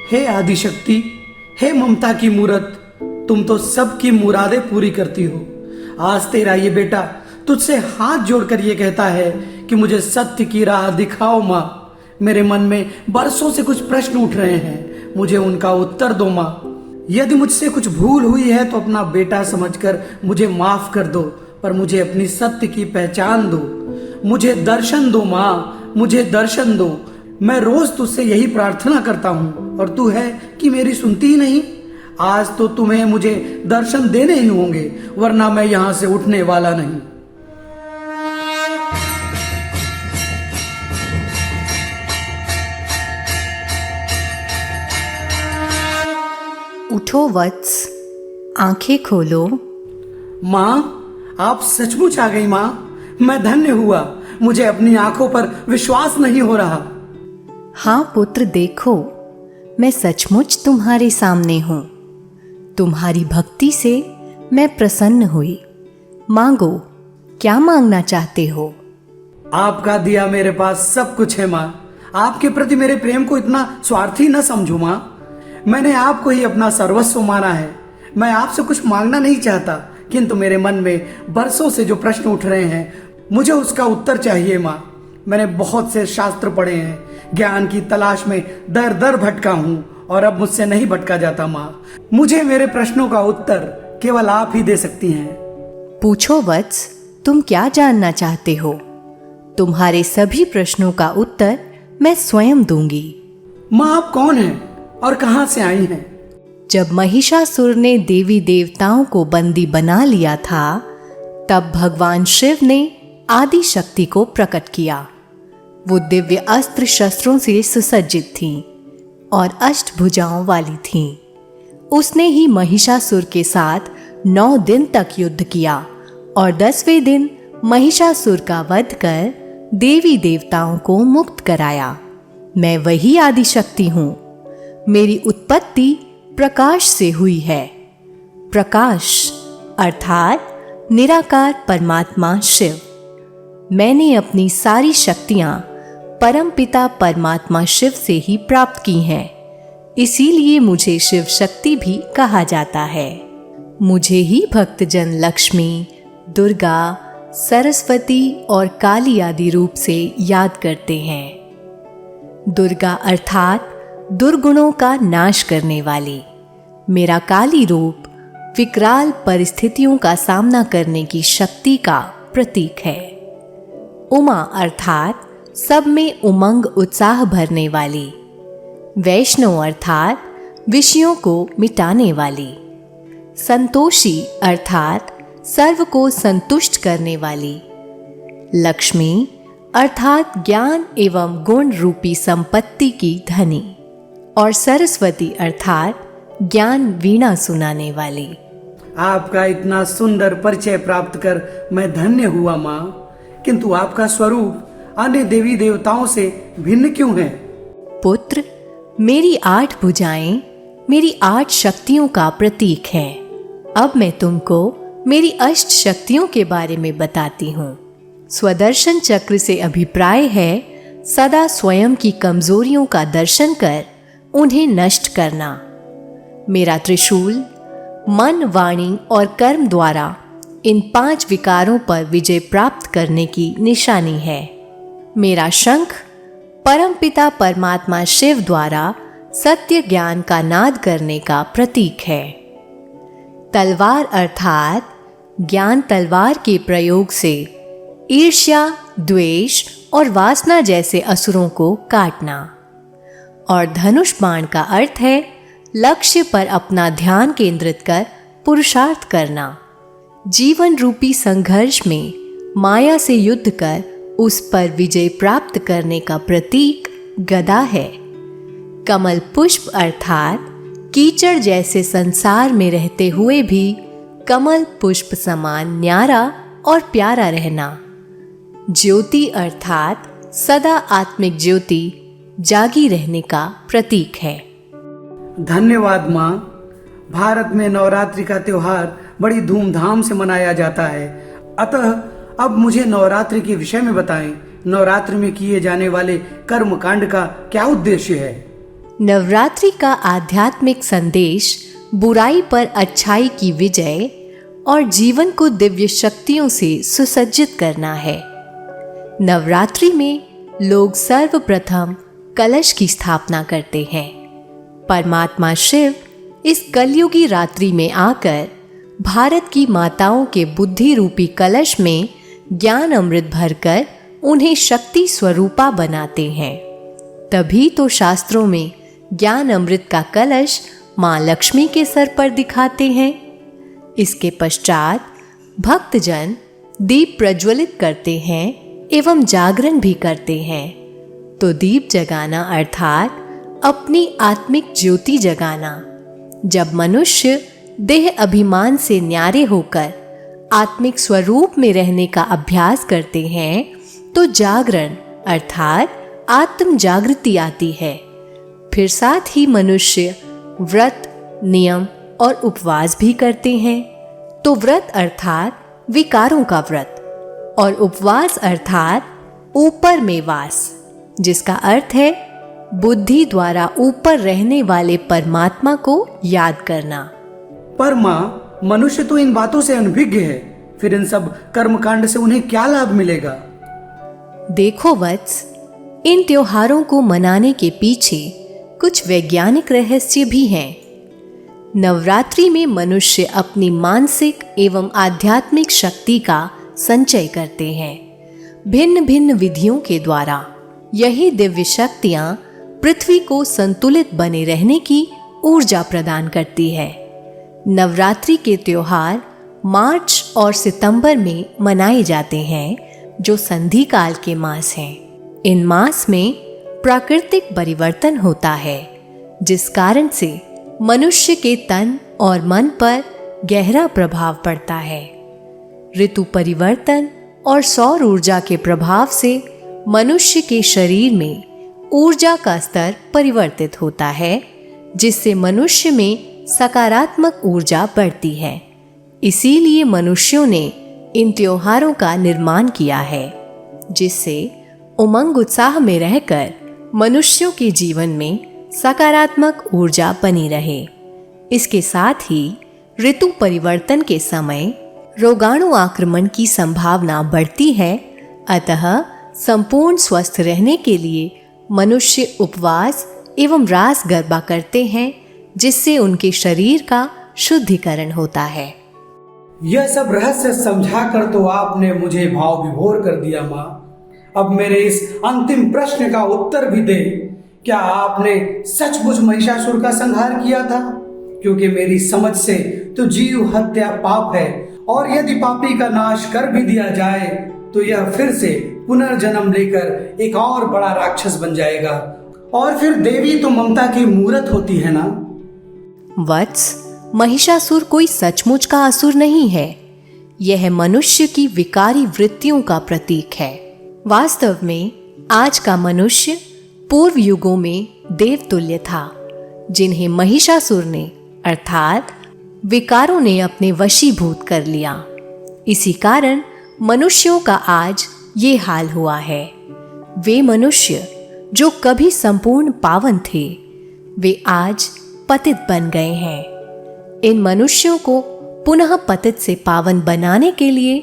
हे आदिशक्ति, हे ममता की मूरत, तुम तो सबकी मुरादें पूरी करती हो। आज तेरा ये बेटा तुझसे हाथ जोड़कर ये कहता है कि मुझे सत्य की राह दिखाओ माँ। मेरे मन में बरसों से कुछ प्रश्न उठ रहे हैं, मुझे उनका उत्तर दो माँ। यदि मुझसे कुछ भूल हुई है तो अपना बेटा समझकर मुझे माफ कर दो, पर मुझे अपनी सत्य की पहचान दो। मुझे दर्शन दो माँ, मुझे दर्शन दो। मैं रोज तुझसे यही प्रार्थना करता हूँ और तू है कि मेरी सुनती ही नहीं। आज तो तुम्हें मुझे दर्शन देने ही होंगे, वरना मैं यहाँ से उठने वाला नहीं। उठो वत्स, आंखें खोलो। माँ, आप सचमुच आ गई माँ। मैं धन्य हुआ, मुझे अपनी आंखों पर विश्वास नहीं हो रहा। हाँ पुत्र, देखो, मैं सचमुच तुम्हारे सामने हूँ। तुम्हारी भक्ति से मैं प्रसन्न हुई। मांगो, क्या मांगना चाहते हो? आपका दिया मेरे पास सब कुछ है माँ। आपके प्रति मेरे प्रेम को इतना स्वार्थी न समझो माँ। मैंने आपको ही अपना सर्वस्व माना है। मैं आपसे कुछ मांगना नहीं चाहता, किंतु मेरे मन में बरसों से जो प्रश्न उठ रहे हैं, मुझे उसका उत्तर चाहिए माँ। मैंने बहुत से शास्त्र पढ़े हैं, ज्ञान की तलाश में दर दर भटका हूँ और अब मुझसे नहीं भटका जाता माँ। मुझे मेरे प्रश्नों का उत्तर केवल आप ही दे सकती हैं। पूछो वत्स, तुम क्या जानना चाहते हो? तुम्हारे सभी प्रश्नों का उत्तर मैं स्वयं दूंगी। माँ, आप कौन हैं और कहां से आई हैं? जब महिषासुर ने देवी देवताओं को बंदी बना लिया था, तब भगवान शिव ने आदि शक्ति को प्रकट किया। वो दिव्य अस्त्र शस्त्रों से सुसज्जित थीं और अष्टभुजाओं वाली थीं। उसने ही महिषासुर के साथ 9 दिन तक युद्ध किया और 10वें दिन महिषासुर का वध कर देवी देवताओं को मुक्त कराया। मैं वही आदि शक्ति हूँ। मेरी उत्पत्ति प्रकाश से हुई है। प्रकाश अर्थात निराकार परमात्मा शिव। मैंने अपनी सारी शक्तियां परमपिता परमात्मा शिव से ही प्राप्त की हैं। इसीलिए मुझे शिव शक्ति भी कहा जाता है। मुझे ही भक्तजन लक्ष्मी, दुर्गा, सरस्वती और काली आदि रूप से याद करते हैं। दुर्गा अर्थात दुर्गुणों का नाश करने वाली। मेरा काली रूप विकराल परिस्थितियों का सामना करने की शक्ति का प्रतीक है। उमा अर्थात सब में उमंग उत्साह भरने वाली। वैष्णो अर्थात विषयों को मिटाने वाली। संतोषी अर्थात सर्व को संतुष्ट करने वाली। लक्ष्मी अर्थात ज्ञान एवं गुण रूपी संपत्ति की धनी। और सरस्वती अर्थात ज्ञान वीणा सुनाने वाली। आपका इतना सुंदर परिचय प्राप्त कर मैं धन्य हुआ माँ, किंतु आपका स्वरूप अन्य देवी देवताओं से भिन्न क्यों है? पुत्र, मेरी 8 भुजाएं मेरी 8 शक्तियों का प्रतीक है। अब मैं तुमको मेरी अष्ट शक्तियों के बारे में बताती हूँ। स्वदर्शन चक्र से अभिप्राय है सदा स्वयं की कमजोरियों का दर्शन कर उन्हें नष्ट करना। मेरा त्रिशूल मन, वाणी और कर्म द्वारा इन 5 विकारों पर विजय प्राप्त करने की निशानी है। मेरा शंख परमपिता परमात्मा शिव द्वारा सत्य ज्ञान का नाद करने का प्रतीक है। तलवार अर्थात ज्ञान तलवार के प्रयोग से ईर्ष्या, द्वेष और वासना जैसे असुरों को काटना। और धनुष बाण का अर्थ है लक्ष्य पर अपना ध्यान केंद्रित कर पुरुषार्थ करना। जीवन रूपी संघर्ष में माया से युद्ध कर उस पर विजय प्राप्त करने का प्रतीक गदा है। कमल पुष्प अर्थात कीचड़ जैसे संसार में रहते हुए भी कमल पुष्प समान न्यारा और प्यारा रहना। ज्योति अर्थात सदा आत्मिक ज्योति जागी रहने का प्रतीक है। धन्यवाद माँ। भारत में नवरात्रि का त्योहार बड़ी धूमधाम से मनाया जाता है, अतः अब मुझे नवरात्रि के विषय में बताएं। नवरात्रि में किए जाने वाले कर्म कांड का क्या उद्देश्य है? नवरात्रि का आध्यात्मिक संदेश बुराई पर अच्छाई की विजय और जीवन को दिव्य शक्तियों से सुसज्जित करना है। नवरात्रि में लोग सर्वप्रथम कलश की स्थापना करते हैं। परमात्मा शिव इस कलयुगी रात्रि में आकर भारत की माताओं के बुद्धि रूपी कलश में ज्ञान अमृत भरकर उन्हें शक्ति स्वरूपा बनाते हैं। तभी तो शास्त्रों में ज्ञान अमृत का कलश मां लक्ष्मी के सर पर दिखाते हैं। इसके पश्चात भक्तजन दीप प्रज्वलित करते हैं एवं जागरण भी करते हैं। तो दीप जगाना अर्थात अपनी आत्मिक ज्योति जगाना। जब मनुष्य देह अभिमान से न्यारे होकर आत्मिक स्वरूप में रहने का अभ्यास करते हैं तो जागरण अर्थात आत्म जागृति आती है। फिर साथ ही मनुष्य व्रत, नियम और उपवास भी करते हैं। तो व्रत अर्थात विकारों का व्रत और उपवास अर्थात ऊपर में वास, जिसका अर्थ है बुद्धि द्वारा ऊपर रहने वाले परमात्मा को याद करना। पर माँ, मनुष्य तो इन बातों से अनभिज्ञ है, फिर इन सब कर्मकांड से उन्हें क्या लाभ मिलेगा? देखो वत्स, इन त्योहारों को मनाने के पीछे कुछ वैज्ञानिक रहस्य भी हैं। नवरात्रि में मनुष्य अपनी मानसिक एवं आध्यात्मिक शक्ति का संचय करते हैं। भिन्न भिन्न विधियों के द्वारा यही दिव्य शक्तियां पृथ्वी को संतुलित बने रहने की ऊर्जा प्रदान करती है। नवरात्रि के त्योहार मार्च और सितंबर में मनाए जाते हैं, जो संधि काल के मास हैं। इन मास में प्राकृतिक परिवर्तन होता है, जिस कारण से मनुष्य के तन और मन पर गहरा प्रभाव पड़ता है। ऋतु परिवर्तन और सौर ऊर्जा के प्रभाव से मनुष्य के शरीर में ऊर्जा का स्तर परिवर्तित होता है, जिससे मनुष्य में सकारात्मक ऊर्जा बढ़ती है। इसीलिए मनुष्यों ने इन त्योहारों का निर्माण किया है, जिससे उमंग उत्साह में रहकर मनुष्यों के जीवन में सकारात्मक ऊर्जा बनी रहे। इसके साथ ही ऋतु परिवर्तन के समय रोगाणु आक्रमण की संभावना बढ़ती है। अतः संपूर्ण स्वस्थ रहने के लिए मनुष्य उपवास एवं रास गरबा करते हैं, जिससे उनके शरीर का शुद्धिकरण होता है। यह सब रहस्य समझाकर तो आपने मुझे भाव विभोर कर दिया माँ। अब मेरे इस अंतिम प्रश्न का उत्तर भी दे, क्या आपने सचमुच महिषासुर का संहार किया था? क्योंकि मेरी समझ से तो जीव हत्या पाप है, और यदि पापी का नाश कर भी दिया जाए तो यह फिर से पुनर्जन्म लेकर एक और बड़ा राक्षस बन जाएगा, और फिर देवी तो ममता की मूरत होती है ना। वत्स, महिषासुर कोई सचमुच का असुर नहीं है। यह मनुष्य की विकारी वृत्तियों का प्रतीक है। वास्तव में आज का मनुष्य पूर्व युगों में देवतुल्य था, जिन्हें महिषासुर ने अर्थात विकारों ने अपने वशीभूत कर लिया। इसी कारण मनुष्यों का आज ये हाल हुआ है। वे मनुष्य जो कभी संपूर्ण पावन थे, वे आज पतित बन गए हैं। इन मनुष्यों को पुनः पतित से पावन बनाने के लिए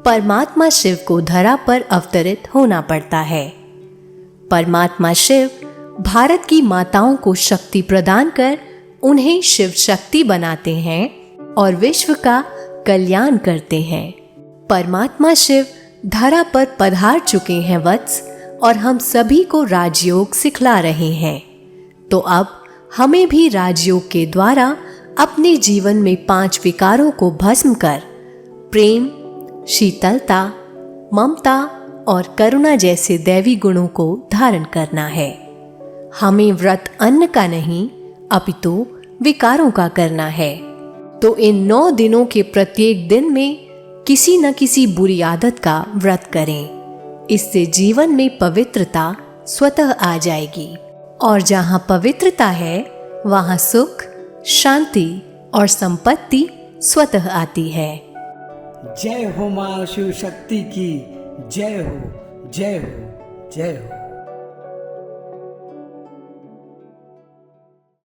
परमात्मा शिव को धरा पर अवतरित होना पड़ता है। परमात्मा शिव भारत की माताओं को शक्ति प्रदान कर उन्हें शिव शक्ति बनाते हैं और विश्व का कल्याण करते हैं। परमात्मा शिव धरा पर पधार चुके हैं वत्स, और हम सभी को राजयोग सिखला रहे हैं। तो अब हमें भी राजयोग के द्वारा अपने जीवन में 5 विकारों को भस्म कर प्रेम, शीतलता, ममता और करुणा जैसे दैवी गुणों को धारण करना है। हमें व्रत अन्न का नहीं अपितु विकारों का करना है। तो इन 9 दिनों के प्रत्येक दिन में किसी न किसी बुरी आदत का व्रत करें। इससे जीवन में पवित्रता स्वतः आ जाएगी, और जहाँ पवित्रता है वहाँ सुख, शांति और संपत्ति स्वतः आती है। जय हो मां शिव शक्ति की, जय हो, जय हो, जय हो।